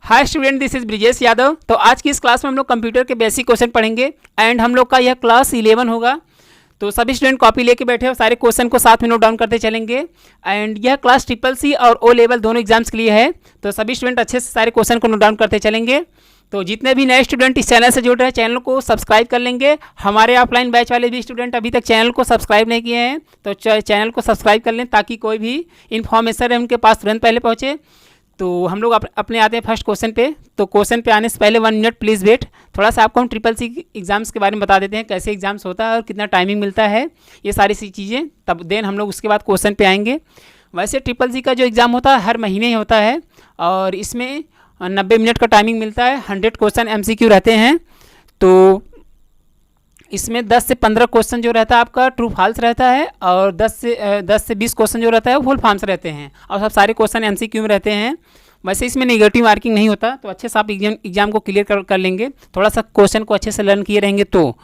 Hi student, this is Brijesh Yadav. तो आज की इस क्लास में हम लोग कंप्यूटर के बेसिक क्वेश्चन पढ़ेंगे एंड हम लोग का यह क्लास 11 होगा। तो सभी स्टूडेंट कॉपी लेके बैठे हो, सारे क्वेश्चन को साथ में नोट डाउन करते चलेंगे। एंड यह क्लास CCC और O लेवल दोनों एग्जाम्स के लिए है, तो सभी स्टूडेंट अच्छे से सारे क्वेश्चन को नोट डाउन करते चलेंगे। तो जितने भी नए स्टूडेंट इस चैनल से जुड़ रहे हैं, चैनल को सब्सक्राइब कर लेंगे। हमारे ऑफलाइन बैच वाले भी स्टूडेंट अभी तक चैनल को सब्सक्राइब नहीं किए हैं, तो चैनल को सब्सक्राइब कर लें ताकि कोई भी इन्फॉर्मेशन है उनके पास तुरंत पहले पहुँचे। तो हम लोग अपने आते हैं फर्स्ट क्वेश्चन पे। तो क्वेश्चन पे आने से पहले 1 मिनट प्लीज़ वेट। थोड़ा सा आपको हम CCC एग्ज़ाम्स के बारे में बता देते हैं, कैसे एग्ज़ाम्स होता है और कितना टाइमिंग मिलता है, ये सारी सी चीज़ें। तब देन हम लोग उसके बाद क्वेश्चन पे आएंगे। वैसे CCC का जो एग्ज़ाम होता है हर महीने ही होता है और इसमें 90 मिनट का टाइमिंग मिलता है। 100 क्वेश्चन MCQ रहते हैं। तो इसमें 10 से 15 क्वेश्चन जो रहता है आपका ट्रू फॉल्स रहता है और 10 से 20 क्वेश्चन जो रहता है वो फुल फॉर्म्स रहते हैं और सब सारे क्वेश्चन MCQ में रहते हैं। वैसे इसमें नेगेटिव मार्किंग नहीं होता, तो अच्छे से आप एग्जाम को क्लियर कर लेंगे। थोड़ा सा क्वेश्चन को अच्छे से लर्न किए रहेंगे तो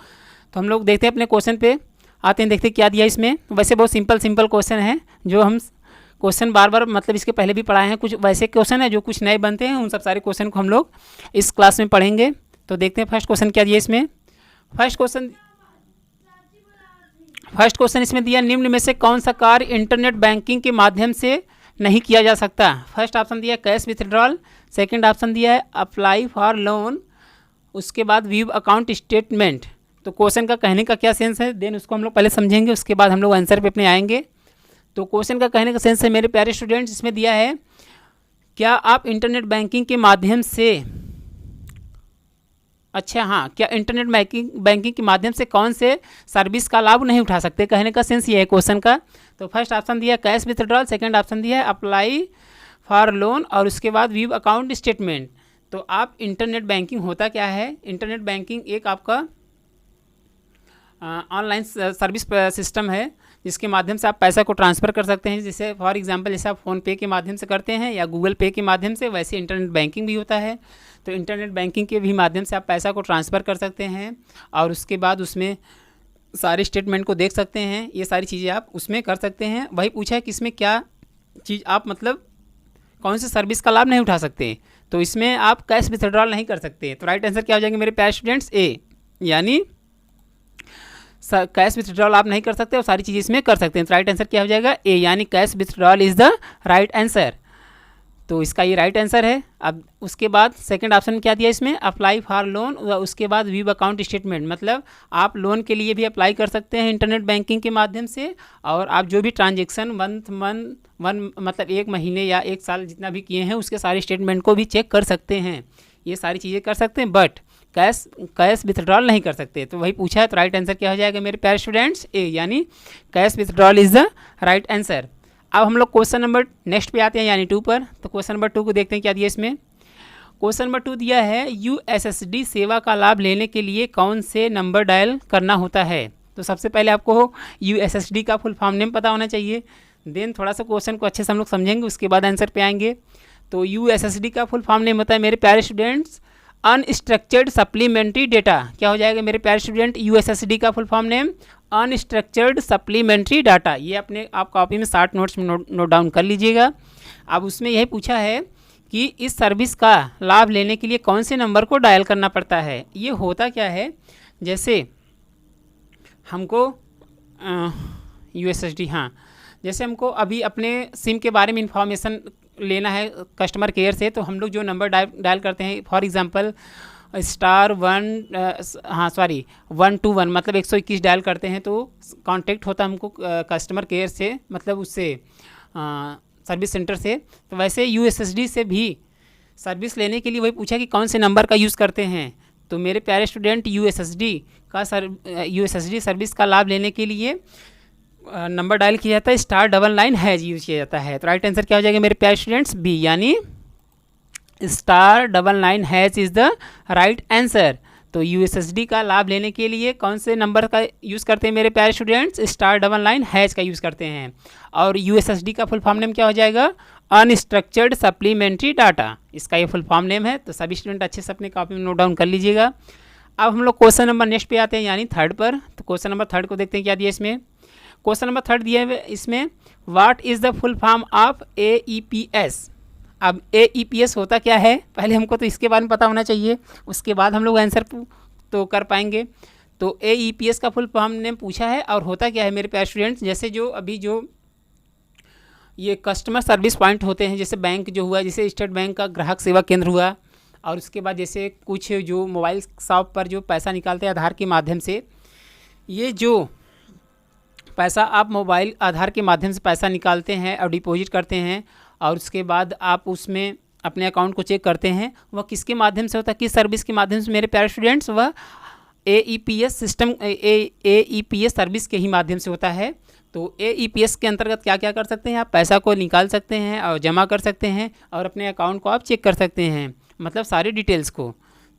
हम लोग देखते हैं अपने क्वेश्चन पे आते हैं, देखते हैं क्या दिया इसमें। वैसे बहुत सिंपल क्वेश्चन है, जो हम क्वेश्चन बार बार मतलब इसके पहले भी पढ़ाए हैं। कुछ वैसे क्वेश्चन है जो कुछ नए बनते हैं, उन सब सारे क्वेश्चन को हम लोग इस क्लास में पढ़ेंगे। तो देखते हैं फर्स्ट क्वेश्चन क्या दिया इसमें। फर्स्ट क्वेश्चन इसमें दिया, निम्न में से कौन सा कार्य इंटरनेट बैंकिंग के माध्यम से नहीं किया जा सकता। फर्स्ट ऑप्शन दिया है कैश विथड्रॉल, सेकंड ऑप्शन दिया है अप्लाई फॉर लोन, उसके बाद व्यू अकाउंट स्टेटमेंट। तो क्वेश्चन का कहने का क्या सेंस है, देन उसको हम लोग पहले समझेंगे, उसके बाद हम लोग आंसर पे अपने आएंगे। तो क्वेश्चन का कहने का सेंस है मेरे प्यारे स्टूडेंट्स, इसमें दिया है क्या आप इंटरनेट बैंकिंग के माध्यम से, क्या इंटरनेट बैंकिंग के माध्यम से कौन से सर्विस का लाभ नहीं उठा सकते, कहने का सेंस ये है क्वेश्चन का। तो फर्स्ट ऑप्शन दिया है कैश विथड्रॉल, सेकंड ऑप्शन दिया है अप्लाई फॉर लोन और उसके बाद व्यू अकाउंट स्टेटमेंट। तो आप इंटरनेट बैंकिंग होता क्या है, इंटरनेट बैंकिंग एक आपका ऑनलाइन सर्विस सिस्टम है जिसके माध्यम से आप पैसा को ट्रांसफ़र कर सकते हैं। जैसे फॉर एग्जांपल जैसे आप फ़ोनपे के माध्यम से करते हैं या गूगल पे के माध्यम से, वैसे इंटरनेट बैंकिंग भी होता है। तो इंटरनेट बैंकिंग के भी माध्यम से आप पैसा को ट्रांसफ़र कर सकते हैं और उसके बाद उसमें सारे स्टेटमेंट को देख सकते हैं। ये सारी चीज़ें आप उसमें कर सकते हैं। वही पूछा है कि इसमें क्या चीज़ आप मतलब कौन से सर्विस का लाभ नहीं उठा सकते। तो इसमें आप कैश विथड्रॉल नहीं कर सकते। तो राइट आंसर क्या हो जाएंगे मेरे प्यारे स्टूडेंट्स, ए, यानी कैश विथड्रॉल आप नहीं कर सकते और सारी चीज़ें इसमें कर सकते हैं। तो राइट आंसर क्या हो जाएगा, ए, यानी cash withdrawal is the right answer. तो इसका ये राइट आंसर है। अब उसके बाद सेकंड ऑप्शन क्या दिया इसमें, अप्लाई फॉर लोन, उसके बाद व्यू अकाउंट स्टेटमेंट। मतलब आप लोन के लिए भी अप्लाई कर सकते हैं इंटरनेट बैंकिंग के माध्यम से और आप जो भी ट्रांजेक्शन मतलब 1 महीने या 1 साल जितना भी किए हैं उसके सारे स्टेटमेंट को भी चेक कर सकते हैं। ये सारी चीज़ें कर सकते हैं, बट कैश विथड्रॉल नहीं कर सकते। तो वही पूछा है, तो राइट आंसर क्या हो जाएगा मेरे प्यारे स्टूडेंट्स, ए, यानी cash withdrawal is the right answer. अब हम लोग क्वेश्चन नंबर नेक्स्ट पे आते हैं, यानी 2 पर। तो क्वेश्चन नंबर 2 को देखते हैं क्या दिया इसमें। क्वेश्चन नंबर 2 दिया है USSD सेवा का लाभ लेने के लिए कौन से नंबर डायल करना होता है। तो सबसे पहले आपको USSD का फुल फॉर्म नेम पता होना चाहिए। देन थोड़ा सा क्वेश्चन को अच्छे से हम लोग समझेंगे, उसके बाद आंसर पे आएंगे। तो USSD का फुल फॉर्म नेम होता है मेरे प्यारे स्टूडेंट्स अनस्ट्रक्चर्ड सप्लीमेंट्री डेटा। क्या हो जाएगा मेरे प्यारे स्टूडेंट, USSD का full form name unstructured supplementary data. ये अपने आप कॉपी में 60 नोट्स में नोट डाउन कर लीजिएगा। अब उसमें यही पूछा है कि इस सर्विस का लाभ लेने के लिए कौन से नंबर को डायल करना पड़ता है। ये होता क्या है, जैसे हमको USSD, जैसे हमको अभी अपने सिम के बारे में इंफॉर्मेशन लेना है कस्टमर केयर से, तो हम लोग जो नंबर डायल करते हैं, फॉर एग्जांपल *121 मतलब 121 डायल करते हैं, तो कांटेक्ट होता है हमको कस्टमर केयर से, मतलब उससे सर्विस सेंटर से। तो वैसे USSD से भी सर्विस लेने के लिए वही पूछा कि कौन से नंबर का यूज़ करते हैं। तो मेरे प्यारे स्टूडेंट USSD सर्विस का लाभ लेने के लिए नंबर डायल किया जाता है *99# यूज़ किया जाता है। तो राइट आंसर क्या हो जाएगा मेरे प्यारे स्टूडेंट्स, बी, यानी *99# इज़ द राइट आंसर। तो USSD का लाभ लेने के लिए कौन से नंबर का यूज़ करते हैं मेरे प्यारे स्टूडेंट्स, *99# का यूज़ करते हैं। और USSD का फुल फॉर्म नेम क्या हो जाएगा, अनस्ट्रक्चर्ड सप्लीमेंट्री डाटा, इसका ये फुल फॉर्म नेम है। तो सभी स्टूडेंट अच्छे से अपने कॉपी में नोट डाउन कर लीजिएगा। अब हम लोग क्वेश्चन नंबर नेक्स्ट पे आते हैं, यानी 3rd पर। तो क्वेश्चन नंबर 3rd को देखते हैं क्या दिया इसमें। क्वेश्चन नंबर 3rd दिया है इसमें, what is the full form of AEPS। अब AEPS होता क्या है, पहले हमको तो इसके बारे में पता होना चाहिए, उसके बाद हम लोग आंसर तो कर पाएंगे। तो AEPS का फुल फॉर्म ने पूछा है, और होता क्या है मेरे प्यारे स्टूडेंट्स, जैसे जो अभी जो ये कस्टमर सर्विस पॉइंट होते हैं, जैसे बैंक जो हुआ, जैसे स्टेट बैंक का ग्राहक सेवा केंद्र हुआ, और उसके बाद जैसे कुछ जो मोबाइल शॉप पर जो पैसा निकालते हैं आधार के माध्यम से, ये जो पैसा आप मोबाइल आधार के माध्यम से पैसा निकालते हैं और डिपॉजिट करते हैं, और उसके बाद आप उसमें अपने अकाउंट को चेक करते हैं, वह किसके माध्यम से होता है, किस सर्विस के माध्यम से मेरे प्यारे स्टूडेंट्स, वह AEPS सिस्टम AEPS सर्विस के ही माध्यम से होता है। तो AEPS के अंतर्गत क्या क्या कर सकते हैं, आप पैसा को निकाल सकते हैं और जमा कर सकते हैं, और अपने अकाउंट को आप चेक कर सकते हैं, मतलब सारी डिटेल्स को।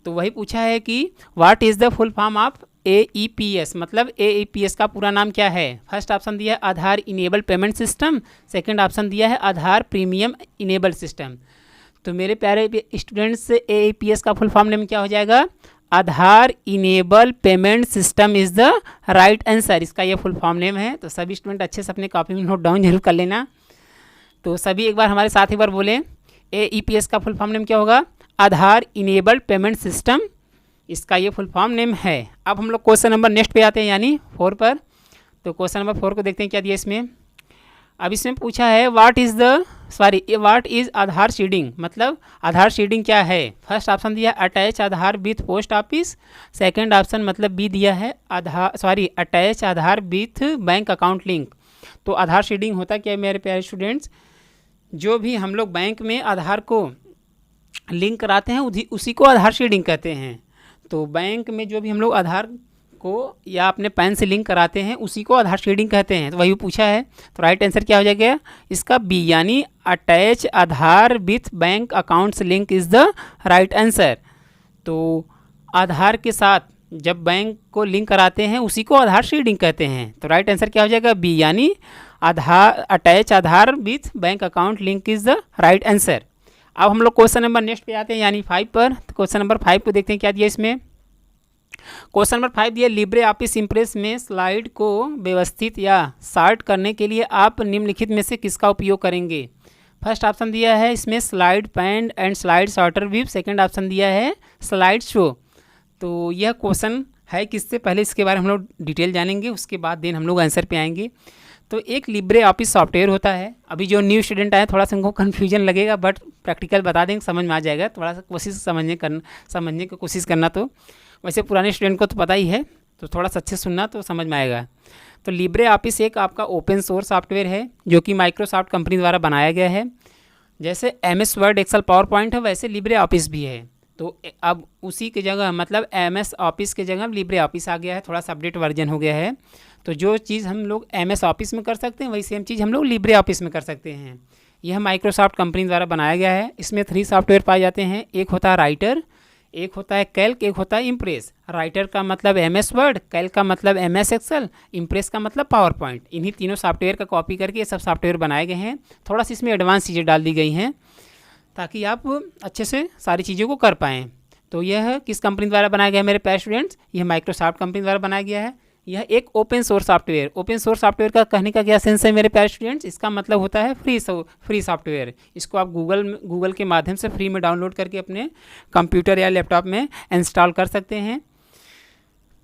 तो वही पूछा है कि what is the full form of AEPS, मतलब AEPS का पूरा नाम क्या है। फर्स्ट ऑप्शन दिया है Aadhaar enable payment system, second option दिया है आधार प्रीमियम इनेबल सिस्टम। तो मेरे प्यारे स्टूडेंट्स, AEPS का फुल फॉर्म नेम क्या हो जाएगा, Aadhaar enable payment system is the right answer, इसका ये फुल फॉर्म नेम है। तो सभी स्टूडेंट अच्छे से अपने कॉपी में नोट डाउन जरूर कर लेना। तो सभी एक बार हमारे साथ एक बार बोलें, AEPS का फुल फॉर्म नेम क्या होगा, आधार इनेबल पेमेंट सिस्टम, इसका ये फुल फॉर्म नेम है। अब हम लोग क्वेश्चन नंबर नेक्स्ट पे आते हैं, यानी 4 पर। तो क्वेश्चन नंबर 4 को देखते हैं क्या दिया इसमें। अब इसमें पूछा है व्हाट इज़ आधार सीडिंग, मतलब आधार सीडिंग क्या है। फर्स्ट ऑप्शन दिया attach Aadhaar with post office, second option मतलब बी दिया है attach Aadhaar with bank account link. तो आधार सीडिंग होता क्या है मेरे प्यारे स्टूडेंट्स, जो भी हम लोग बैंक में आधार को लिंक कराते हैं उसी को आधार सीडिंग कहते हैं। तो बैंक में जो भी हम लोग आधार को या अपने पैन से लिंक कराते हैं उसी को आधार सीडिंग कहते हैं। तो वही पूछा है, तो राइट आंसर क्या हो जाएगा इसका, बी, यानी attach Aadhaar with bank accounts link is the right answer. तो आधार के साथ जब बैंक को लिंक कराते हैं उसी को आधार सीडिंग कहते हैं। तो राइट आंसर क्या हो जाएगा, बी, यानी attach Aadhaar with bank account link is the right answer. अब हम लोग क्वेश्चन नंबर नेक्स्ट पे आते हैं, यानी 5 पर। तो क्वेश्चन नंबर 5 को देखते हैं क्या दिया इसमें। क्वेश्चन नंबर 5 दिया, लिब्रे ऑफिस इम्प्रेस में स्लाइड को व्यवस्थित या सॉर्ट करने के लिए आप निम्नलिखित में से किसका उपयोग करेंगे। फर्स्ट ऑप्शन दिया है इसमें slide pan and slide sorter view, second option दिया है स्लाइड शो। तो यह क्वेश्चन है किससे, पहले इसके बारे में हम लोग डिटेल जानेंगे, उसके बाद देन हम लोग आंसर पे आएंगे। तो एक लिब्रे ऑफिस सॉफ्टवेयर होता है, अभी जो न्यू स्टूडेंट आए थोड़ा सा उनको कन्फ्यूजन लगेगा, बट प्रैक्टिकल बता देंगे समझ में आ जाएगा, थोड़ा सा कोशिश समझने की कोशिश करना। तो वैसे पुराने स्टूडेंट को तो पता ही है, तो थोड़ा सा अच्छे सुनना तो समझ में आएगा। तो लिब्रे ऑफिस एक आपका ओपन सोर्स सॉफ्टवेयर है जो कि माइक्रोसॉफ्ट कंपनी द्वारा बनाया गया है। जैसे MS Word, Excel, PowerPoint है, वैसे लिब्रे ऑफिस भी है। तो अब उसी की जगह मतलब MS ऑफिस की जगह लिब्रे ऑफिस आ गया है, थोड़ा सा अपडेट वर्जन हो गया है। तो जो चीज़ हम लोग MS ऑफिस में कर सकते हैं वही सेम चीज़ हम लोग लिब्रे ऑफिस में कर सकते हैं। यह माइक्रोसॉफ्ट कंपनी द्वारा बनाया गया है। इसमें 3 सॉफ्टवेयर पाए जाते हैं, एक होता है राइटर, एक होता है कैल्क, एक होता है इम्प्रेस। राइटर का मतलब MS वर्ड, कैल्क का मतलब MS एक्सेल, इम्प्रेस का मतलब पावर पॉइंट। इन्हीं तीनों सॉफ्टवेयर का कॉपी करके ये सब सॉफ्टवेयर बनाए गए हैं। थोड़ा सा इसमें एडवांस चीज़ें डाल दी गई हैं ताकि आप अच्छे से सारी चीज़ों को कर पाएँ। तो यह किस कंपनी द्वारा बनाया गया है मेरे प्यारे स्टूडेंट्स, यह माइक्रोसॉफ्ट कंपनी द्वारा बनाया गया है। यह एक open source software, open source software का कहने का क्या सेंस है मेरे प्यारे स्टूडेंट्स, इसका मतलब होता है फ्री सॉफ्टवेयर। इसको आप गूगल के माध्यम से फ्री में डाउनलोड करके अपने कंप्यूटर या लैपटॉप में इंस्टॉल कर सकते हैं।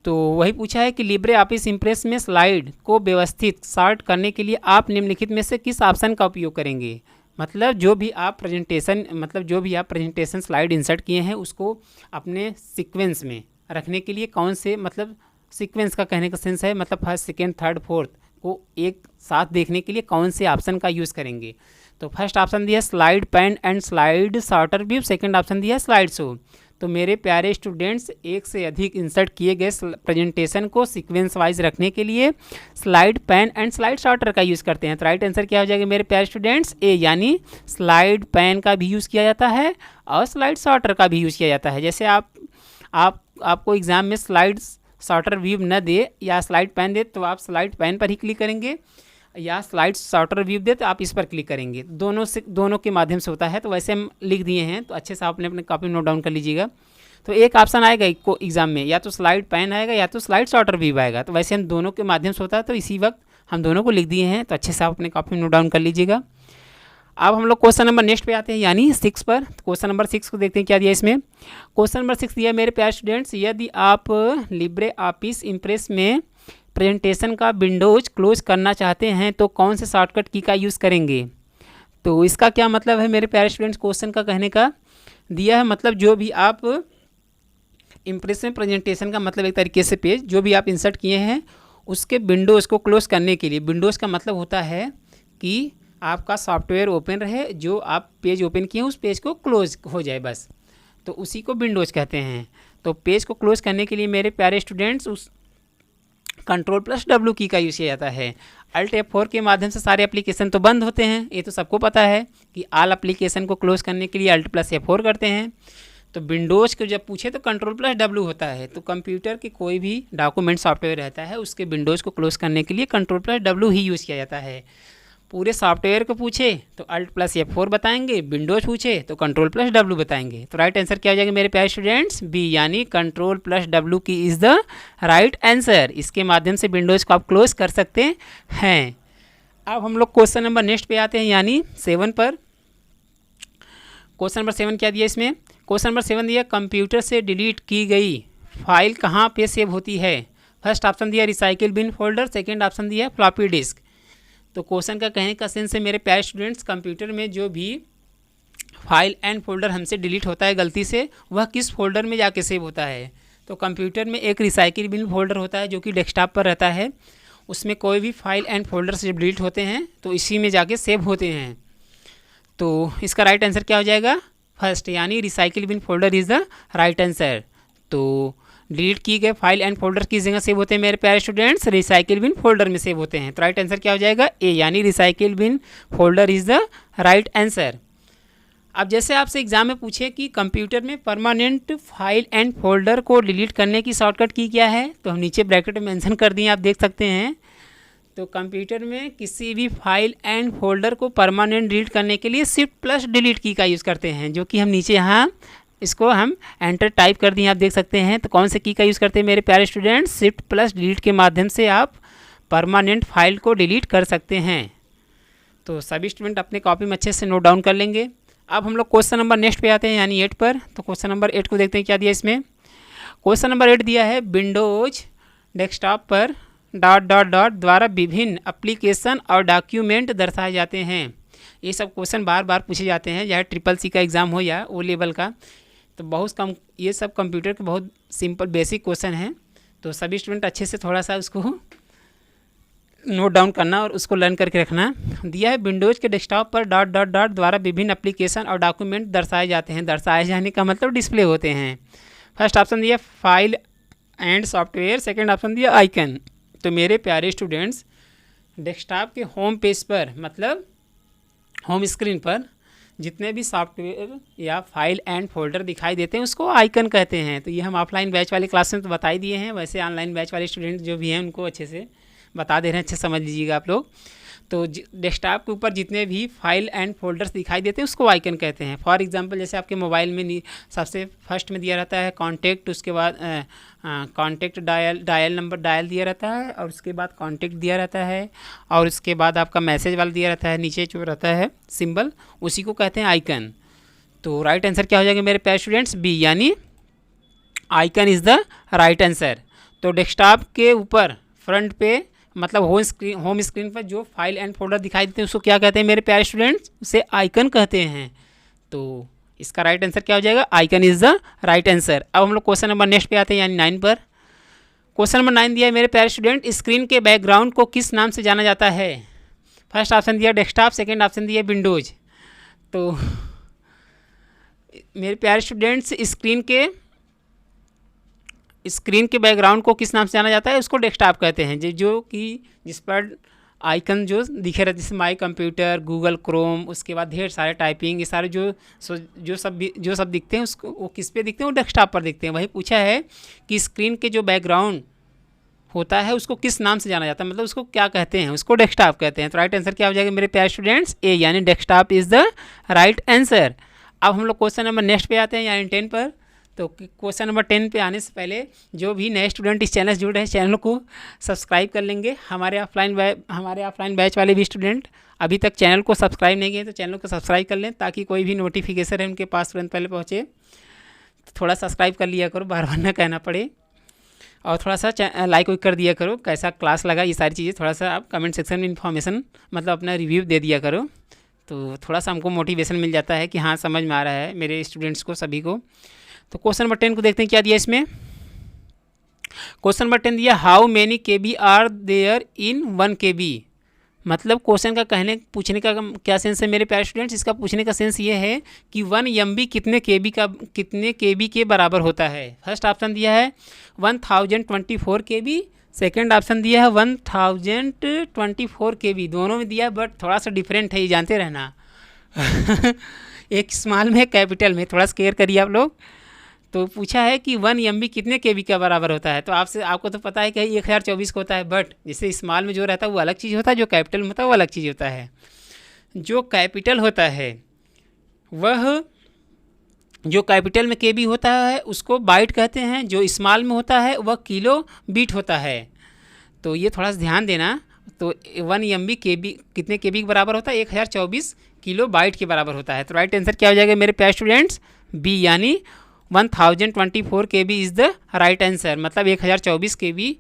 तो वही पूछा है कि लिब्रे ऑफिस इम्प्रेस में स्लाइड को व्यवस्थित सॉर्ट करने के लिए आप निम्नलिखित में से किस ऑप्शन का उपयोग करेंगे। मतलब जो भी आप प्रेजेंटेशन स्लाइड इंसर्ट किए हैं उसको अपने सीक्वेंस में रखने के लिए कौन से, मतलब सीक्वेंस का कहने का सेंस है मतलब फर्स्ट, सेकेंड, थर्ड, फोर्थ को एक साथ देखने के लिए कौन से ऑप्शन का यूज़ करेंगे। तो फर्स्ट ऑप्शन दिया slide pan and slide sorter view, second option दिया स्लाइड शो। तो मेरे प्यारे स्टूडेंट्स, एक से अधिक इंसर्ट किए गए प्रेजेंटेशन को सीक्वेंस वाइज रखने के लिए slide pan and slide sorter का यूज़ करते हैं। तो राइट आंसर क्या हो जाएगा मेरे प्यारे स्टूडेंट्स, ए, यानी स्लाइड पैन का भी यूज़ किया जाता है और स्लाइड सॉर्टर का भी यूज़ किया जाता है। जैसे आपको एग्ज़ाम में स्लाइड सॉर्टर व्यू न दे या स्लाइड पैन दे तो आप स्लाइड पैन पर ही क्लिक करेंगे, या स्लाइड सॉर्टर व्यू दे तो आप इस पर क्लिक करेंगे। दोनों के माध्यम से होता है। तो वैसे हम लिख दिए हैं, तो अच्छे से आपने अपने कॉपी नोट डाउन कर लीजिएगा। तो एक ऑप्शन आएगा एग्जाम में, या तो स्लाइड पैन आएगा या तो स्लाइड सॉर्टर व्यू आएगा। तो वैसे हम दोनों के माध्यम से होता है, तो इसी वक्त हम दोनों को लिख दिए हैं। तो अच्छे से आप अपने कॉपी नोट डाउन कर लीजिएगा। अब हम लोग क्वेश्चन नंबर नेक्स्ट पे आते हैं यानी 6 पर। क्वेश्चन नंबर 6 को देखते हैं क्या दिया इसमें। क्वेश्चन नंबर 6 दिया मेरे प्यारे स्टूडेंट्स, यदि आप लिब्रे ऑफिस इम्प्रेस में प्रेजेंटेशन का विंडोज क्लोज करना चाहते हैं तो कौन से शॉर्टकट की का यूज़ करेंगे। तो इसका क्या मतलब है मेरे प्यारे स्टूडेंट्स, क्वेश्चन का कहने का दिया है मतलब जो भी आप इम्प्रेस में प्रेजेंटेशन का मतलब एक तरीके से पेज जो भी आप इंसर्ट किए हैं उसके विंडोज़ को क्लोज करने के लिए, विंडोज़ का मतलब होता है कि आपका सॉफ्टवेयर ओपन रहे, जो आप पेज ओपन किए हैं उस पेज को क्लोज हो जाए बस, तो उसी को विंडोज़ कहते हैं। तो पेज को क्लोज करने के लिए मेरे प्यारे स्टूडेंट्स उस Ctrl+W की का यूज़ किया जाता है। Alt F4 के माध्यम से सारे एप्लीकेशन तो बंद होते हैं, ये तो सबको पता है कि ऑल एप्लीकेशन को क्लोज करने के लिए Alt+F4 करते हैं। तो विंडोज़ को जब पूछे तो Ctrl+W होता है। तो कंप्यूटर के कोई भी डॉक्यूमेंट सॉफ्टवेयर रहता है उसके विंडोज़ को क्लोज करने के लिए Ctrl+W ही यूज़ किया जाता है। पूरे सॉफ्टवेयर को पूछे तो Alt+F4 बताएंगे, विंडोज़ पूछे तो Ctrl+W बताएंगे। तो राइट आंसर क्या हो जाएगा मेरे प्यारे स्टूडेंट्स, बी यानी Ctrl+W की इज़ द राइट आंसर। इसके माध्यम से विंडोज़ को आप क्लोज कर सकते हैं। अब हम लोग क्वेश्चन नंबर नेक्स्ट पे आते हैं यानी 7 पर। क्वेश्चन नंबर 7 क्या दिया इसमें। क्वेश्चन नंबर 7 दिया, कंप्यूटर से डिलीट की गई फाइल कहाँ पे सेव होती है। फर्स्ट ऑप्शन दिया recycle bin folder, second option दिया फ्लॉपी डिस्क। तो क्वेश्चन का कहने का सेंस है मेरे प्यारे स्टूडेंट्स, कंप्यूटर में जो भी फाइल एंड फोल्डर हमसे डिलीट होता है गलती से वह किस फोल्डर में जाके सेव होता है। तो कंप्यूटर में एक रिसाइकिल बिन फोल्डर होता है जो कि डेस्कटॉप पर रहता है, उसमें कोई भी फाइल एंड फोल्डर से डिलीट होते हैं तो इसी में जाके सेव होते हैं। तो इसका राइट आंसर क्या हो जाएगा, फर्स्ट यानी recycle bin folder is the right answer. तो डिलीट किए गए फाइल एंड फोल्डर किस जगह सेव होते हैं मेरे प्यारे स्टूडेंट्स, रिसाइकिल बिन फोल्डर में सेव होते हैं। तो राइट आंसर क्या हो जाएगा, ए यानी recycle bin folder is the right answer. अब जैसे आपसे एग्जाम में पूछे कि कंप्यूटर में परमानेंट फाइल एंड फोल्डर को डिलीट करने की शॉर्टकट की क्या है, तो हम नीचे ब्रैकेट में मेंशन कर दिए, आप देख सकते हैं। तो कंप्यूटर में किसी भी फाइल एंड फोल्डर को परमानेंट डिलीट करने के लिए Shift+Delete की का यूज़ करते हैं, जो कि हम नीचे यहाँ इसको हम एंटर टाइप कर दिए, आप देख सकते हैं। तो कौन से की का यूज़ करते हैं मेरे प्यारे स्टूडेंट्स, Shift+Delete के माध्यम से आप परमानेंट फाइल को डिलीट कर सकते हैं। तो सभी स्टूडेंट अपने कॉपी में अच्छे से नोट डाउन कर लेंगे। अब हम लोग क्वेश्चन नंबर नेक्स्ट पे आते हैं यानी 8 पर। तो क्वेश्चन नंबर 8 को देखते हैं क्या दिया इसमें। क्वेश्चन नंबर 8 दिया है, विंडोज डेस्कटॉप पर ... द्वारा विभिन्न एप्लीकेशन और डॉक्यूमेंट दर्शाए जाते हैं। ये सब क्वेश्चन बार बार पूछे जाते हैं, चाहे SSC का एग्ज़ाम हो या ओ लेवल का। तो बहुत कम, ये सब कंप्यूटर के बहुत सिंपल बेसिक क्वेश्चन हैं। तो सभी स्टूडेंट अच्छे से थोड़ा सा उसको नोट डाउन करना और उसको लर्न करके रखना। दिया है, विंडोज़ के डेस्कटॉप पर ... द्वारा विभिन्न एप्लीकेशन और डॉक्यूमेंट दर्शाए जाते हैं। दर्शाए जाने का मतलब डिस्प्ले होते हैं। फर्स्ट ऑप्शन दिया file and software, second option दिया आइकन। तो मेरे प्यारे स्टूडेंट्स, डेस्कटॉप के होम पेज पर मतलब होम स्क्रीन पर जितने भी सॉफ्टवेयर या फाइल एंड फोल्डर दिखाई देते हैं उसको आइकन कहते हैं। तो ये हम ऑफलाइन बैच वाले क्लास में तो बता ही दिए हैं, वैसे ऑनलाइन बैच वाले स्टूडेंट जो भी हैं उनको अच्छे से बता दे रहे हैं, अच्छे समझ लीजिएगा आप लोग। तो डेस्कटॉप के ऊपर जितने भी फाइल एंड फोल्डर्स दिखाई देते हैं उसको आइकन कहते हैं। फॉर एग्जांपल जैसे आपके मोबाइल में सबसे फर्स्ट में दिया रहता है कॉन्टैक्ट, उसके बाद कॉन्टैक्ट डायल नंबर डायल दिया रहता है, और उसके बाद कॉन्टैक्ट दिया रहता है, और उसके बाद आपका मैसेज वाला दिया रहता है, नीचे जो रहता है सिंबल उसी को कहते हैं आइकन। तो राइट आंसर क्या हो जाएगा मेरे प्यारे स्टूडेंट्स, बी यानी icon is the right answer. तो डेस्कटॉप के ऊपर फ्रंट पे मतलब होम स्क्रीन पर जो फाइल एंड फोल्डर दिखाई देते हैं उसको क्या कहते हैं मेरे प्यारे स्टूडेंट्स, उसे आइकन कहते हैं। तो इसका राइट आंसर क्या हो जाएगा, icon is the right answer. अब हम लोग क्वेश्चन नंबर नेक्स्ट पे आते हैं यानी 9 पर। क्वेश्चन नंबर 9 दिया है मेरे प्यारे स्टूडेंट, स्क्रीन के बैकग्राउंड को किस नाम से जाना जाता है। फर्स्ट ऑप्शन दिया डेस्कटॉप, सेकेंड ऑप्शन दिया विंडोज। तो मेरे प्यारे स्टूडेंट्स, स्क्रीन के बैकग्राउंड को किस नाम से जाना जाता है, उसको डेस्कटॉप कहते हैं। जो कि जिस पर आइकन जो दिखे रहते, जैसे माई कंप्यूटर, गूगल क्रोम, उसके बाद ढेर सारे टाइपिंग, ये सारे जो सब दिखते हैं उसको वो किस पे दिखते हैं, वो डेस्कटॉप पर दिखते हैं। वही पूछा है कि स्क्रीन के जो बैकग्राउंड होता है उसको किस नाम से जाना जाता है, मतलब उसको क्या कहते हैं, उसको डेस्कटॉप कहते हैं। तो राइट आंसर क्या हो जाएगा मेरे प्यारे स्टूडेंट्स, ए यानी desktop is the right answer. अब हम लोग क्वेश्चन नंबर नेक्स्ट पे आते हैं यानी 10 पर। तो क्वेश्चन नंबर 10 पे आने से पहले जो भी नए स्टूडेंट इस चैनल से जुड़े हैं, चैनल को सब्सक्राइब कर लेंगे। हमारे ऑफलाइन बैच वाले भी स्टूडेंट अभी तक चैनल को सब्सक्राइब नहीं किए तो चैनल को सब्सक्राइब कर लें, ताकि कोई भी नोटिफिकेशन है उनके पास तुरंत पहले पहुँचे। तो थोड़ा सब्सक्राइब कर लिया करो, बार बार ना कहना पड़े, और थोड़ा सा लाइक कर दिया करो, कैसा क्लास लगा ये सारी चीज़ें थोड़ा सा आप कमेंट सेक्शन में इन्फॉर्मेशन मतलब अपना रिव्यू दे दिया करो। तो थोड़ा सा हमको मोटिवेशन मिल जाता है कि हाँ समझ में आ रहा है मेरे स्टूडेंट्स को, सभी को। तो क्वेश्चन नंबर 10 को देखते हैं क्या दिया इसमें। क्वेश्चन नंबर 10 दिया, how many KB are there in 1 KB। मतलब क्वेश्चन का पूछने का क्या सेंस है मेरे प्यारे स्टूडेंट्स, इसका पूछने का सेंस ये है कि 1 MB कितने KB के बराबर होता है। फर्स्ट ऑप्शन दिया है 1024 KB, सेकेंड ऑप्शन दिया है 1024 KB। दोनों में दिया बट थोड़ा सा डिफरेंट है, ये जानते रहना। एक स्मॉल में कैपिटल में, थोड़ा सा केयर करिए आप लोग। तो पूछा है कि 1 MB कितने KB का बराबर होता है। तो आपको तो पता है कि 1024 का होता है, बट जैसे स्मॉल में जो रहता है वो अलग चीज़ होता है, जो कैपिटल में होता है वो अलग चीज़ होता है। जो कैपिटल होता है वह, जो कैपिटल में KB होता है उसको बाइट कहते हैं, जो स्मॉल में होता है वह किलो बीट होता है। तो ये थोड़ा सा ध्यान देना। तो 1 MB KB कितने KB के बराबर होता है, 1024 किलो बाइट के बराबर होता है। तो राइट आंसर क्या हो जाएगा मेरे प्यारे स्टूडेंट्स, बी, यानी 1024 KB is the right answer. मतलब 1024 KB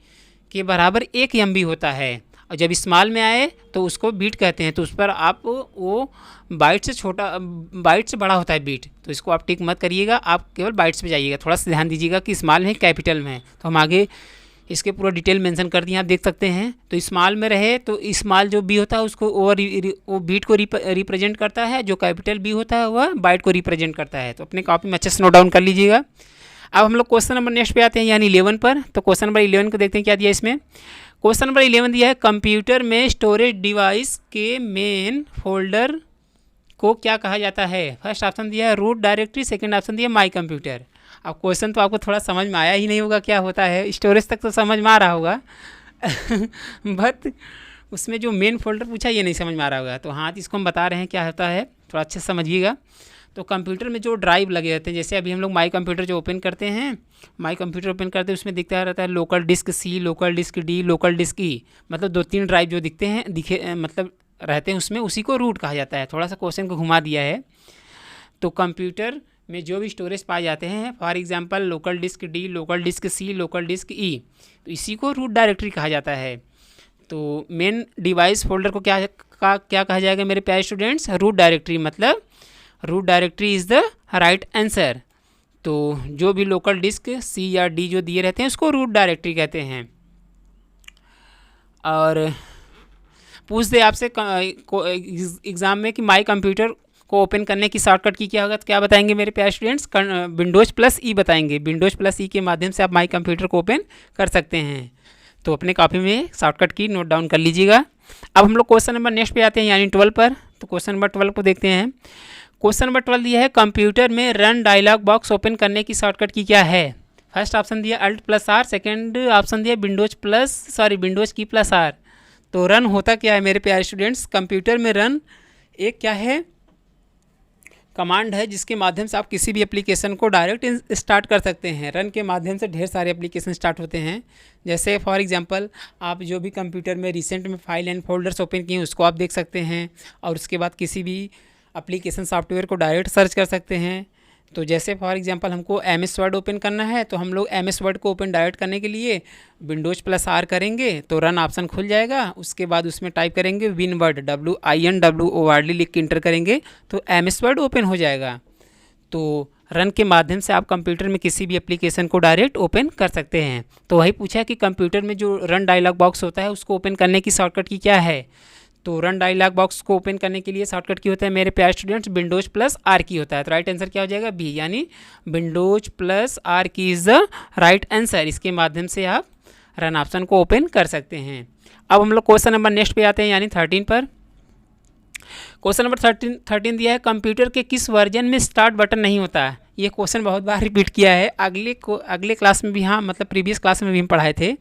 के बराबर 1 MB होता है, और जब स्मॉल में आए तो उसको बीट कहते हैं। तो उस पर आप वो बाइट से बड़ा होता है बीट, तो इसको आप टिक मत करिएगा, आप केवल बाइट्स पे जाइएगा। थोड़ा सा ध्यान दीजिएगा कि स्मॉल में कैपिटल में है। तो हम आगे इसके पूरा डिटेल मेंशन कर दिए, आप देख सकते हैं। तो स्मॉल में रहे तो स्मॉल जो बी होता है उसको वो बीट को रिप्रेजेंट करता है, जो कैपिटल बी होता है वह बाइट को रिप्रेजेंट करता है। तो अपने कॉपी में अच्छे से नोट डाउन कर लीजिएगा। अब हम लोग क्वेश्चन नंबर नेक्स्ट पे आते हैं, यानी 11 पर। तो क्वेश्चन नंबर 11 को देखते हैं क्या दिया इसमें। क्वेश्चन नंबर 11 दिया है, कंप्यूटर में स्टोरेज डिवाइस के मेन फोल्डर को क्या कहा जाता है। फर्स्ट ऑप्शन दिया है रूट डायरेक्टरी, सेकंड ऑप्शन दिया माई कंप्यूटर। अब क्वेश्चन तो आपको थोड़ा समझ में आया ही नहीं होगा क्या होता है, स्टोरेज तक तो समझ में आ रहा होगा बट उसमें जो मेन फोल्डर पूछा ये नहीं समझ में आ रहा होगा। तो हाँ, इसको हम बता रहे हैं क्या होता है, थोड़ा अच्छे से समझिएगा। तो कंप्यूटर में जो ड्राइव लगे रहते हैं, जैसे अभी हम लोग माई कंप्यूटर जो ओपन करते हैं, माई कंप्यूटर ओपन करते हैं उसमें दिखता रहता है local disk C, local disk D, local disk E। मतलब 2-3 ड्राइव जो मतलब रहते हैं उसमें, उसी को रूट कहा जाता है। थोड़ा सा क्वेश्चन को घुमा दिया है। तो कंप्यूटर में जो भी स्टोरेज पाए जाते हैं, for example local disk D, local disk C, local disk E, तो इसी को रूट डायरेक्टरी कहा जाता है। तो मेन डिवाइस फोल्डर को क्या कहा जाएगा मेरे प्यारे स्टूडेंट्स, रूट डायरेक्टरी। मतलब root directory is the right answer. तो जो भी लोकल डिस्क C या D जो दिए रहते हैं उसको रूट डायरेक्टरी कहते हैं। और पूछ दे आपसे एग्ज़ाम में कि माई कंप्यूटर को ओपन करने की शॉर्टकट की क्या होगा, तो क्या बताएंगे मेरे प्यारे स्टूडेंट्स, Windows+E बताएंगे। Windows+E के माध्यम से आप माई कंप्यूटर को ओपन कर सकते हैं। तो अपने कॉपी में शॉर्टकट की नोट डाउन कर लीजिएगा। अब हम लोग क्वेश्चन नंबर नेक्स्ट पे आते हैं, यानी 12 पर। तो क्वेश्चन नंबर 12 को देखते हैं। क्वेश्चन नंबर 12 दिया है, कंप्यूटर में रन डायलॉग बॉक्स ओपन करने की शॉर्टकट की क्या है। फर्स्ट ऑप्शन दिया Alt+R, सेकेंड ऑप्शन दिया विंडोज की प्लस R। तो रन होता क्या है मेरे प्यारे स्टूडेंट्स, कंप्यूटर में रन एक क्या है, कमांड है जिसके माध्यम से आप किसी भी एप्लीकेशन को डायरेक्ट स्टार्ट कर सकते हैं। रन के माध्यम से ढेर सारे एप्लीकेशन स्टार्ट होते हैं। जैसे फॉर एग्जांपल आप जो भी कंप्यूटर में रिसेंट में फाइल एंड फोल्डर्स ओपन किए हैं उसको आप देख सकते हैं, और उसके बाद किसी भी एप्लीकेशन सॉफ्टवेयर को डायरेक्ट सर्च कर सकते हैं। तो जैसे फॉर एग्जांपल हमको MS वर्ड ओपन करना है, तो हम लोग MS वर्ड को ओपन डायरेक्ट करने के लिए Windows+R करेंगे तो रन ऑप्शन खुल जाएगा। उसके बाद उसमें टाइप करेंगे WinWord, WINWORD लिख के इंटर करेंगे तो MS वर्ड ओपन हो जाएगा। तो रन के माध्यम से आप कंप्यूटर में किसी भी एप्लीकेशन को डायरेक्ट ओपन कर सकते हैं। तो वही पूछा कि कंप्यूटर में जो रन डायलॉग बॉक्स होता है उसको ओपन करने की शॉर्टकट की क्या है। तो रन डायलॉग बॉक्स को ओपन करने के लिए शॉर्टकट की होता है मेरे प्यारे स्टूडेंट्स, Windows+R की होता है। तो राइट आंसर क्या हो जाएगा, बी, यानी Windows+R की इज़ द राइट आंसर। इसके माध्यम से आप रन ऑप्शन को ओपन कर सकते हैं। अब हम लोग क्वेश्चन नंबर नेक्स्ट पे आते हैं, यानी 13 पर। क्वेश्चन नंबर 13 दिया है, कंप्यूटर के किस वर्जन में स्टार्ट बटन नहीं होता है। ये क्वेश्चन बहुत बार रिपीट किया है, अगले क्लास में भी, हाँ मतलब प्रीवियस क्लास में भी हम पढ़ाए थे।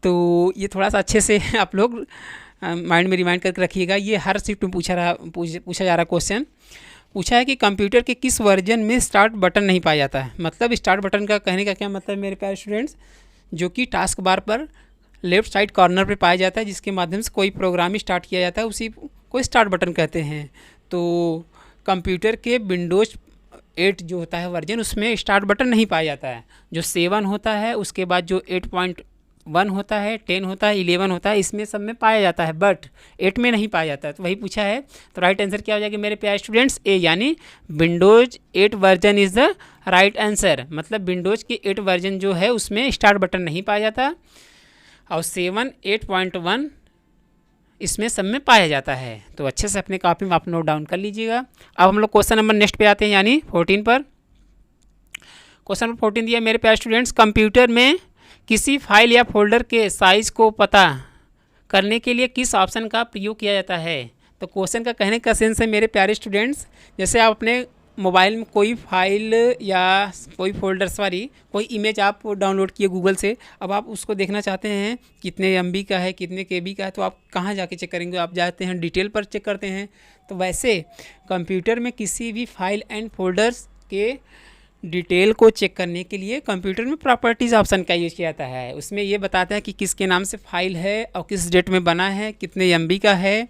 तो ये थोड़ा सा अच्छे से आप लोग माइंड में रिमाइंड करके रखिएगा। ये हर शिफ्ट में पूछा जा रहा क्वेश्चन। पूछा है कि कंप्यूटर के किस वर्जन में स्टार्ट बटन नहीं पाया जाता है। मतलब स्टार्ट बटन का कहने का क्या मतलब मेरे प्यारे स्टूडेंट्स, जो कि टास्क बार पर लेफ्ट साइड कॉर्नर पे पाया जाता है, जिसके माध्यम से कोई प्रोग्राम स्टार्ट किया जाता है, उसी को स्टार्ट बटन कहते हैं। तो कंप्यूटर के विंडोज 8 जो होता है वर्जन, उसमें स्टार्ट बटन नहीं पाया जाता है। जो 7 होता है, उसके बाद जो 8.1 होता है, 10 होता है, 11 होता है, इसमें सब में पाया जाता है, बट 8 में नहीं पाया जाता है। तो वही पूछा है। तो राइट आंसर क्या हो जाएगा मेरे प्यारे स्टूडेंट्स? ए, यानी Windows 8 version is the right answer. मतलब विंडोज के 8 वर्जन जो है उसमें स्टार्ट बटन नहीं पाया जाता, और 7, 8.1 इसमें सब में पाया जाता है। तो अच्छे से अपने कॉपी में आप नोट डाउन कर लीजिएगा। अब हम लोग क्वेश्चन नंबर नेक्स्ट पे आते हैं, यानी 14 पर। क्वेश्चन नंबर 14 दिया मेरे प्यारे स्टूडेंट्स, कंप्यूटर में किसी फाइल या फोल्डर के साइज़ को पता करने के लिए किस ऑप्शन का प्रयोग किया जाता है? तो क्वेश्चन का कहने का सेंस है मेरे प्यारे स्टूडेंट्स, जैसे आप अपने मोबाइल में कोई फाइल या कोई फोल्डर, कोई इमेज आप डाउनलोड किए गूगल से, अब आप उसको देखना चाहते हैं कितने MB का है, कितने KB का है, तो आप कहाँ जाके चेक करेंगे? आप जाते हैं डिटेल पर चेक करते हैं। तो वैसे कंप्यूटर में किसी भी फाइल एंड फोल्डर्स के डिटेल को चेक करने के लिए कंप्यूटर में प्रॉपर्टीज़ ऑप्शन का यूज़ किया जाता है। उसमें ये बताता है कि किसके नाम से फाइल है और किस डेट में बना है, कितने MB का है,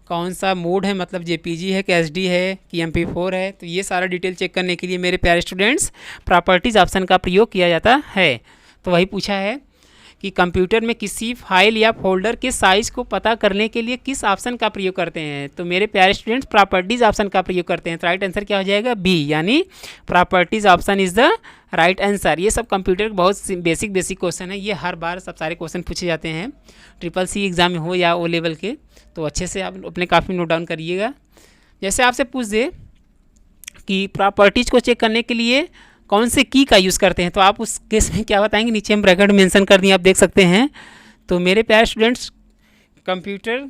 कौन सा मोड है, मतलब JPG है कि SD है कि MP4 है। तो ये सारा डिटेल चेक करने के लिए मेरे प्यारे स्टूडेंट्स प्रॉपर्टीज़ ऑप्शन का प्रयोग किया जाता है। तो वही पूछा है कि कंप्यूटर में किसी फाइल या फोल्डर के साइज़ को पता करने के लिए किस ऑप्शन का प्रयोग करते हैं? तो मेरे प्यारे स्टूडेंट्स प्रॉपर्टीज़ ऑप्शन का प्रयोग करते हैं। तो राइट आंसर क्या हो जाएगा? B, यानी properties option is the right answer. ये सब कंप्यूटर के बहुत बेसिक क्वेश्चन है। ये हर बार सब सारे क्वेश्चन पूछे जाते हैं, CCC एग्ज़ाम में हो या O लेवल के। तो अच्छे से आप अपने काफ़ी नोट डाउन करिएगा। जैसे आपसे पूछ दे कि प्रॉपर्टीज़ को चेक करने के लिए कौन से की का यूज़ करते हैं, तो आप उस केस में क्या बताएंगे? नीचे हम ब्रैकेट मेंशन कर दिए, आप देख सकते हैं। तो मेरे प्यारे स्टूडेंट्स, कंप्यूटर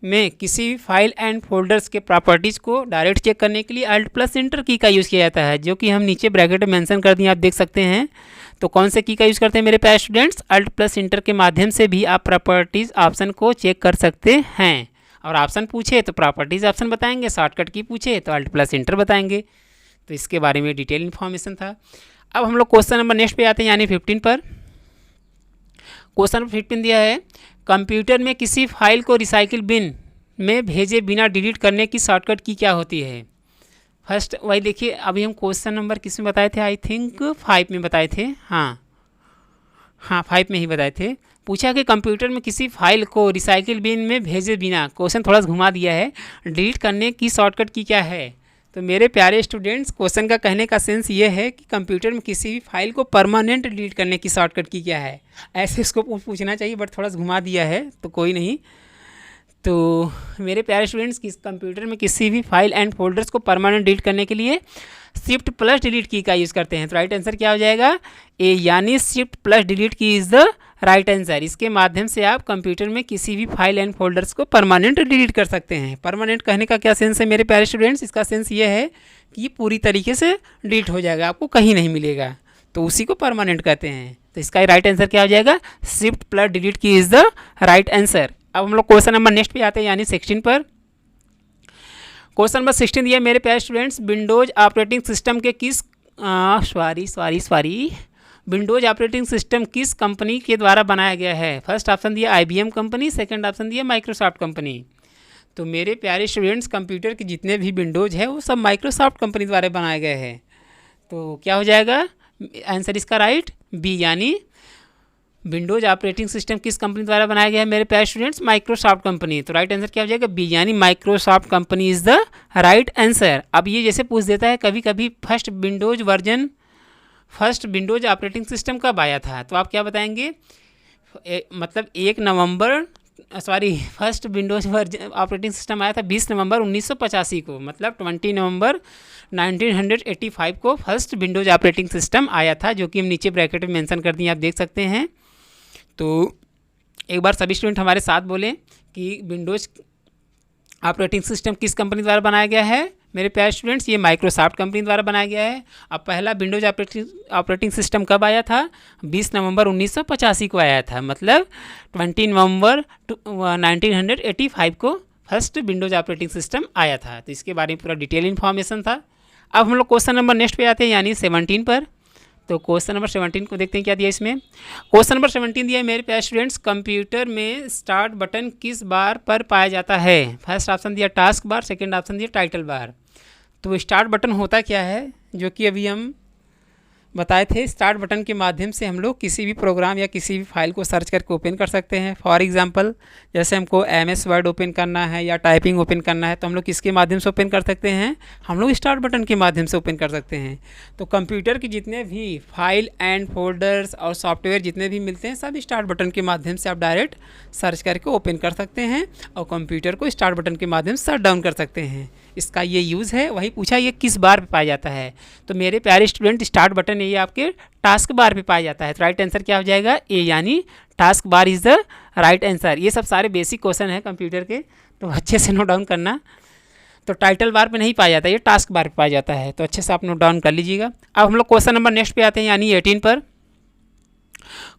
में किसी फाइल एंड फोल्डर्स के प्रॉपर्टीज़ को डायरेक्ट चेक करने के लिए Alt+Enter की का यूज़ किया जाता है, जो कि हम नीचे ब्रैकेट में मेंशन कर दिए, आप देख सकते हैं। तो कौन से की का यूज़ करते हैं मेरे प्यारे स्टूडेंट्स? Alt+Enter के माध्यम से भी आप प्रॉपर्टीज़ ऑप्शन को चेक कर सकते हैं। और ऑप्शन पूछे तो प्रॉपर्टीज़ ऑप्शन बताएंगे, शॉर्टकट की पूछे तो Alt+Enter बताएंगे। तो इसके बारे में डिटेल इन्फॉर्मेशन था। अब हम लोग क्वेश्चन नंबर नेक्स्ट पे आते हैं, यानी 15 पर। क्वेश्चन नंबर 15 दिया है, कंप्यूटर में किसी फाइल को रिसाइकिल बिन में भेजे बिना डिलीट करने की शॉर्टकट की क्या होती है? फर्स्ट वही देखिए, अभी हम क्वेश्चन नंबर किस में बताए थे? आई थिंक 5 में बताए थे। हाँ 5 में ही बताए थे। पूछा कि कंप्यूटर में किसी फाइल को रिसाइकिल बिन में भेजे बिना, क्वेश्चन थोड़ा सा घुमा दिया है, डिलीट करने की शॉर्टकट की क्या है? तो मेरे प्यारे स्टूडेंट्स, क्वेश्चन का कहने का सेंस ये है कि कंप्यूटर में किसी भी फाइल को परमानेंट डिलीट करने की शॉर्टकट की क्या है। ऐसे इसको पूछना चाहिए, बट थोड़ा सा घुमा दिया है, तो कोई नहीं। तो मेरे प्यारे स्टूडेंट्स, किस कंप्यूटर में किसी भी फाइल एंड फोल्डर्स को परमानेंट डिलीट करने के लिए Shift+ डिलीट की का यूज़ करते हैं। तो राइट आंसर क्या हो जाएगा? ए, यानी Shift+ डिलीट की इज़ द राइट आंसर। इसके माध्यम से आप कंप्यूटर में किसी भी फाइल एंड फोल्डर्स को परमानेंट डिलीट कर सकते हैं। परमानेंट कहने का क्या सेंस है मेरे प्यारे स्टूडेंट्स? इसका सेंस ये है कि ये पूरी तरीके से डिलीट हो जाएगा, आपको कहीं नहीं मिलेगा, तो उसी को परमानेंट कहते हैं। तो इसका राइट आंसर क्या हो जाएगा? Shift+ डिलीट की इज़ द राइट आंसर। अब हम लोग क्वेश्चन नंबर नेक्स्ट पे आते हैं, यानी 16 पर। क्वेश्चन नंबर 16 दिया मेरे प्यारे स्टूडेंट्स, विंडोज ऑपरेटिंग सिस्टम के किस विंडोज ऑपरेटिंग सिस्टम किस कंपनी के द्वारा बनाया गया है? फर्स्ट ऑप्शन दिया IBM कंपनी, सेकंड ऑप्शन दिया माइक्रोसॉफ्ट कंपनी। तो मेरे प्यारे स्टूडेंट्स, कंप्यूटर के जितने भी विंडोज है वो सब माइक्रोसॉफ्ट कंपनी द्वारा बनाए गए हैं। तो क्या हो जाएगा आंसर इसका? राइट, B, यानी विंडोज ऑपरेटिंग सिस्टम किस कंपनी द्वारा बनाया गया है मेरे प्यारे स्टूडेंट्स? Microsoft company. तो राइट आंसर क्या हो जाएगा? B, यानी Microsoft company is the right answer. अब ये जैसे पूछ देता है कभी कभी, फर्स्ट विंडोज ऑपरेटिंग सिस्टम कब आया था? तो आप क्या बताएंगे? मतलब फर्स्ट विंडोज ऑपरेटिंग सिस्टम आया था 20 नवंबर 1985 को, मतलब 20 नवंबर 1985 को फर्स्ट विंडोज ऑपरेटिंग सिस्टम आया था, जो कि हम नीचे ब्रैकेट में मेंशन कर दिए, आप देख सकते हैं। तो एक बार सभी स्टूडेंट हमारे साथ बोलें कि विंडोज ऑपरेटिंग सिस्टम किस कंपनी द्वारा बनाया गया है मेरे प्यारे स्टूडेंट्स? ये माइक्रोसॉफ्ट कंपनी द्वारा बनाया गया है। अब पहला विंडोज ऑपरेटिंग सिस्टम कब आया था? 20 नवंबर 1985 को आया था, मतलब 20 नवंबर 1985 को फर्स्ट विंडोज ऑपरेटिंग सिस्टम आया था। तो इसके बारे में पूरा डिटेल इन्फॉर्मेशन था। अब हम लोग क्वेश्चन नंबर नेक्स्ट पे आते हैं, यानी 17 पर। तो क्वेश्चन नंबर 17 को देखते हैं क्या दिया इसमें। क्वेश्चन नंबर 17 दिया है मेरे प्यारे स्टूडेंट्स, कंप्यूटर में स्टार्ट बटन किस बार पर पाया जाता है। फर्स्ट ऑप्शन दिया टास्क बार, सेकंड ऑप्शन दिया टाइटल बार। तो स्टार्ट बटन होता क्या है, जो कि अभी हम बताए थे, स्टार्ट बटन के माध्यम से हम लोग किसी भी प्रोग्राम या किसी भी फाइल को सर्च करके ओपन कर सकते हैं। फॉर एग्जांपल जैसे हमको MS वर्ड ओपन करना है या टाइपिंग ओपन करना है तो हम लोग किसके माध्यम से ओपन कर सकते हैं, हम लोग स्टार्ट बटन के माध्यम से ओपन कर सकते हैं। तो कंप्यूटर के जितने भी फाइल एंड फोल्डर्स और सॉफ्टवेयर जितने भी मिलते हैं सब स्टार्ट बटन के माध्यम से आप डायरेक्ट सर्च करके ओपन कर सकते हैं और कंप्यूटर को स्टार्ट बटन के माध्यम से शट डाउन कर सकते हैं। इसका ये यूज़ है। वही पूछा ये किस बार पे पाया जाता है, तो मेरे प्यारे स्टूडेंट स्टार्ट बटन ये आपके टास्क बार पे पाया जाता है। तो राइट आंसर क्या हो जाएगा, ए, यानी task bar is the right answer. ये सब सारे बेसिक क्वेश्चन हैं कंप्यूटर के, तो अच्छे से नोट डाउन करना। तो टाइटल बार पे नहीं पाया जाता, ये टास्क बार पे पाया जाता है, तो अच्छे से आप नोट डाउन कर लीजिएगा। अब हम लोग क्वेश्चन नंबर नेक्स्ट पे आते हैं, यानी 18 पर।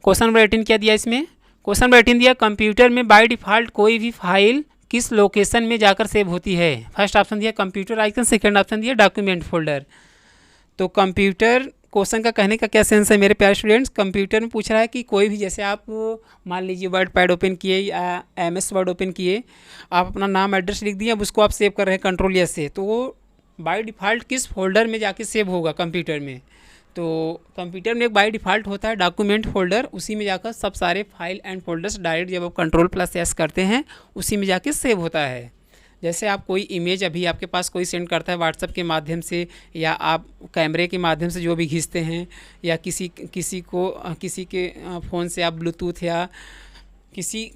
क्वेश्चन नंबर 18 क्या दिया इसमें, क्वेश्चन नंबर 18 दिया कंप्यूटर में बाय डिफ़ॉल्ट कोई भी फाइल किस लोकेशन में जाकर सेव होती है। फर्स्ट ऑप्शन दिया कंप्यूटर आइकन, सेकंड ऑप्शन दिया डॉक्यूमेंट फोल्डर। तो कंप्यूटर क्वेश्चन का कहने का क्या सेंस है मेरे प्यारे स्टूडेंट्स, कंप्यूटर में पूछ रहा है कि कोई भी, जैसे आप मान लीजिए वर्ड पैड ओपन किए या MS वर्ड ओपन किए, आप अपना नाम एड्रेस लिख दिए, अब उसको आप सेव कर रहे हैं कंट्रोल से, तो वो बाय डिफ़ॉल्ट किस फोल्डर में जाके सेव होगा कंप्यूटर में। तो कंप्यूटर में एक बाय डिफ़ॉल्ट होता है डॉक्यूमेंट फोल्डर, उसी में जाकर सब सारे फाइल एंड फोल्डर्स डायरेक्ट जब आप कंट्रोल+S करते हैं उसी में जाके सेव होता है। जैसे आप कोई इमेज अभी आपके पास कोई सेंड करता है व्हाट्सएप के माध्यम से, या आप कैमरे के माध्यम से जो भी खींचते हैं, या किसी के फ़ोन से आप ब्लूटूथ या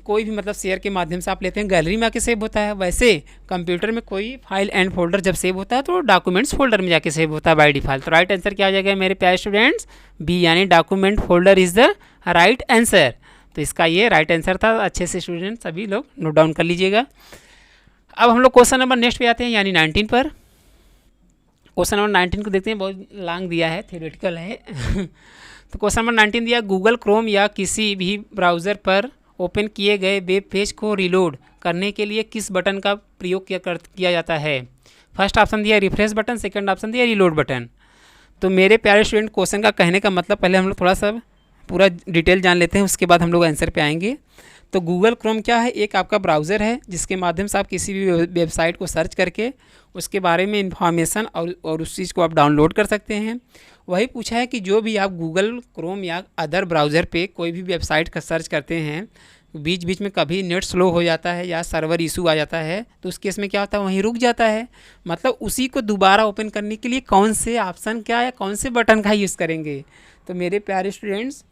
कोई भी मतलब शेयर के माध्यम से आप लेते हैं, गैलरी में आके सेव होता है। वैसे कंप्यूटर में कोई फाइल एंड फोल्डर जब सेव होता है तो डॉक्यूमेंट्स फोल्डर में जाके सेव होता है बाय डिफ़ॉल्ट। तो राइट आंसर क्या हो जाएगा मेरे प्यारे स्टूडेंट्स, बी, यानी document folder is the right answer. तो इसका ये राइट आंसर था। अच्छे से स्टूडेंट सभी लोग नोट डाउन कर लीजिएगा। अब हम लोग क्वेश्चन नंबर नेक्स्ट पे आते हैं, यानी 19 पर। क्वेश्चन नंबर 19 को देखते हैं, बहुत लॉन्ग दिया है, थ्योरेटिकल है। तो क्वेश्चन नंबर 19 दिया गूगल क्रोम या किसी भी ब्राउज़र पर ओपन किए गए वेब पेज को रीलोड करने के लिए किस बटन का प्रयोग किया जाता है। फर्स्ट ऑप्शन दिया रिफ्रेश बटन, सेकंड ऑप्शन दिया रीलोड बटन। तो मेरे प्यारे स्टूडेंट क्वेश्चन का कहने का मतलब पहले हम लोग थोड़ा सा पूरा डिटेल जान लेते हैं, उसके बाद हम लोग आंसर पे आएंगे। तो गूगल क्रोम क्या है, एक आपका ब्राउज़र है जिसके माध्यम से आप किसी भी वेबसाइट को सर्च करके उसके बारे में इंफॉर्मेशन और उस चीज़ को आप डाउनलोड कर सकते हैं। वही पूछा है कि जो भी आप गूगल क्रोम या अदर ब्राउज़र पे कोई भी वेबसाइट का सर्च करते हैं, बीच बीच में कभी नेट स्लो हो जाता है या सर्वर इशू आ जाता है, तो उस केस में क्या होता है, वहीं रुक जाता है। मतलब उसी को दोबारा ओपन करने के लिए कौन से ऑप्शन क्या या कौन से बटन का यूज़ करेंगे। तो मेरे प्यारे स्टूडेंट्स,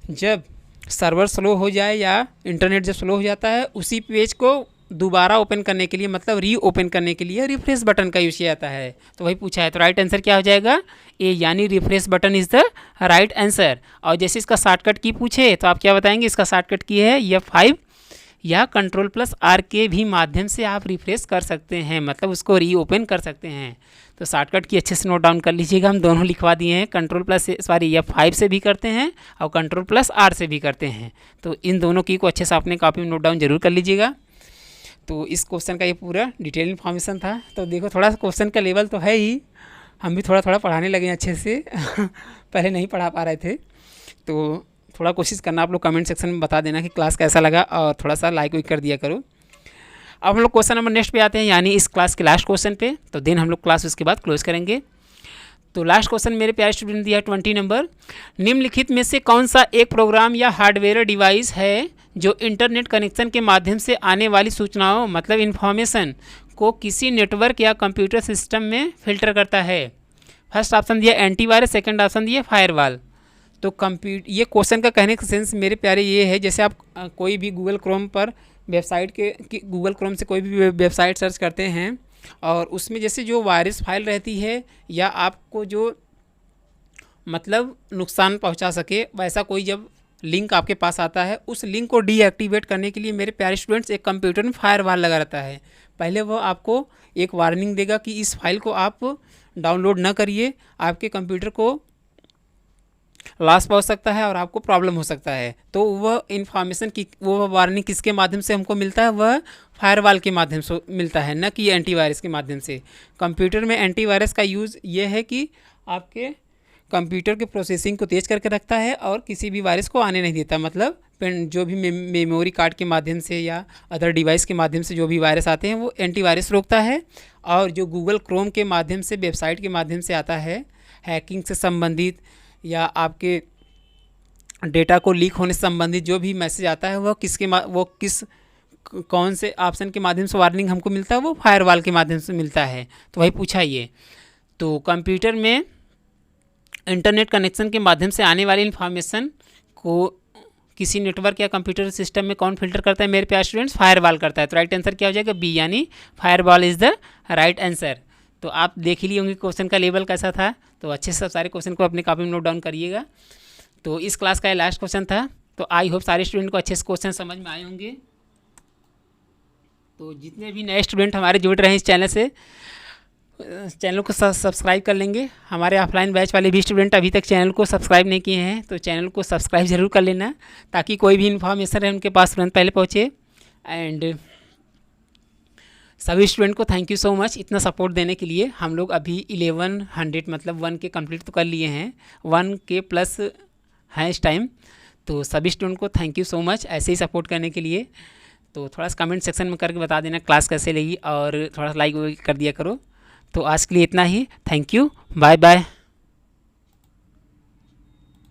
जब सर्वर स्लो हो जाए या इंटरनेट जब स्लो हो जाता है, उसी पेज को दोबारा ओपन करने के लिए, मतलब री ओपन करने के लिए रिफ्रेश बटन का यूज़ किया जाता है। तो वही पूछा है, तो राइट आंसर क्या हो जाएगा, ए, यानी refresh button is the right answer. और जैसे इसका शॉर्टकट की पूछे तो आप क्या बताएंगे, इसका शॉर्टकट की है F5 या Ctrl+R के भी माध्यम से आप रिफ्रेश कर सकते हैं, मतलब उसको री ओपन कर सकते हैं। तो शॉर्टकट की अच्छे से नोट डाउन कर लीजिएगा, हम दोनों लिखवा दिए हैं, F5 से भी करते हैं और Ctrl+R से भी करते हैं। तो इन दोनों की को अच्छे से अपने कॉपी में नोट डाउन जरूर कर लीजिएगा। तो इस क्वेश्चन का ये पूरा डिटेल इन्फॉर्मेशन था। तो देखो थोड़ा सा क्वेश्चन का लेवल तो है ही, हम भी थोड़ा थोड़ा पढ़ाने लगे अच्छे से पहले नहीं पढ़ा पा रहे थे। तो थोड़ा कोशिश करना, आप लोग कमेंट सेक्शन में बता देना कि क्लास कैसा लगा, और थोड़ा सा लाइक वाइक कर दिया करो। अब हम लोग क्वेश्चन नंबर नेक्स्ट पे आते हैं, यानी इस क्लास के लास्ट क्वेश्चन पे। तो दिन हम लोग क्लास उसके बाद क्लोज करेंगे। तो लास्ट क्वेश्चन मेरे प्यारे स्टूडेंट दिया है 20 नंबर, निम्नलिखित में से कौन सा एक प्रोग्राम या हार्डवेयर डिवाइस है जो इंटरनेट कनेक्शन के माध्यम से आने वाली सूचनाओं, मतलब इन्फॉर्मेशन को किसी नेटवर्क या कंप्यूटर सिस्टम में फिल्टर करता है। फर्स्ट ऑप्शन दिया एंटीवायरस, सेकंड ऑप्शन दिया फायरवॉल। तो ये क्वेश्चन का कहने का सेंस मेरे प्यारे ये है, जैसे आप कोई भी गूगल क्रोम पर वेबसाइट गूगल क्रोम से कोई भी वेबसाइट सर्च करते हैं, और उसमें जैसे जो वायरस फाइल रहती है या आपको जो मतलब नुकसान पहुंचा सके, वैसा कोई जब लिंक आपके पास आता है, उस लिंक को डीएक्टिवेट करने के लिए मेरे प्यारे स्टूडेंट्स एक कंप्यूटर में फायरवॉल लगा रहता है। पहले वो आपको एक वार्निंग देगा कि इस फाइल को आप डाउनलोड ना करिए, आपके कंप्यूटर को लॉस पहुंच सकता है और आपको प्रॉब्लम हो सकता है। तो वह इन्फॉर्मेशन की वो वार्निंग किसके माध्यम से हमको मिलता है, वह फायरवॉल के माध्यम से मिलता है, न कि एंटीवायरस के माध्यम से। कंप्यूटर में एंटीवायरस का यूज़ ये है कि आपके कंप्यूटर के प्रोसेसिंग को तेज़ करके रखता है और किसी भी वायरस को आने नहीं देता। मतलब जो भी मेमोरी कार्ड के माध्यम से या अदर डिवाइस के माध्यम से जो भी वायरस आते हैं वो एंटीवायरस रोकता है। और जो गूगल क्रोम के माध्यम से, वेबसाइट के माध्यम से आता है हैकिंग से संबंधित या आपके डेटा को लीक होने से संबंधित जो भी मैसेज आता है वो कौन से ऑप्शन के माध्यम से वार्निंग हमको मिलता है, वो फायरवॉल के माध्यम से मिलता है। तो वही पूछा ये। तो कंप्यूटर में इंटरनेट कनेक्शन के माध्यम से आने वाली इन्फॉर्मेशन को किसी नेटवर्क या कंप्यूटर सिस्टम में कौन फिल्टर करता है मेरे प्यारे स्टूडेंट्स? फायरवॉल करता है। तो राइट आंसर क्या हो जाएगा? बी, यानी firewall is the right answer. तो आप देख ही लिए होंगे क्वेश्चन का लेवल कैसा था। तो अच्छे से सब सारे क्वेश्चन को अपनी कॉपी में नोट डाउन करिएगा। तो इस क्लास का ये लास्ट क्वेश्चन था। तो आई होप सारे स्टूडेंट को अच्छे से क्वेश्चन समझ में आए होंगे। तो जितने भी नए स्टूडेंट हमारे जुड़ रहे हैं इस चैनल से, चैनल को सब्सक्राइब कर लेंगे। हमारे ऑफलाइन बैच वाले भी स्टूडेंट अभी तक चैनल को सब्सक्राइब नहीं किए हैं तो चैनल को सब्सक्राइब ज़रूर कर लेना, ताकि कोई भी इन्फॉर्मेशन है उनके पास तुरंत पहले पहुँचे। एंड सभी स्टूडेंट को थैंक यू सो मच इतना सपोर्ट देने के लिए। हम लोग अभी 1100 मतलब 1 के कंप्लीट तो कर लिए हैं, 1 के प्लस हैं इस टाइम। तो सभी स्टूडेंट को थैंक यू सो मच ऐसे ही सपोर्ट करने के लिए। तो थोड़ा सा कमेंट सेक्शन में करके बता देना क्लास कैसे लगी और थोड़ा सा लाइक कर दिया करो। तो आज के लिए इतना ही। Thank you, bye bye.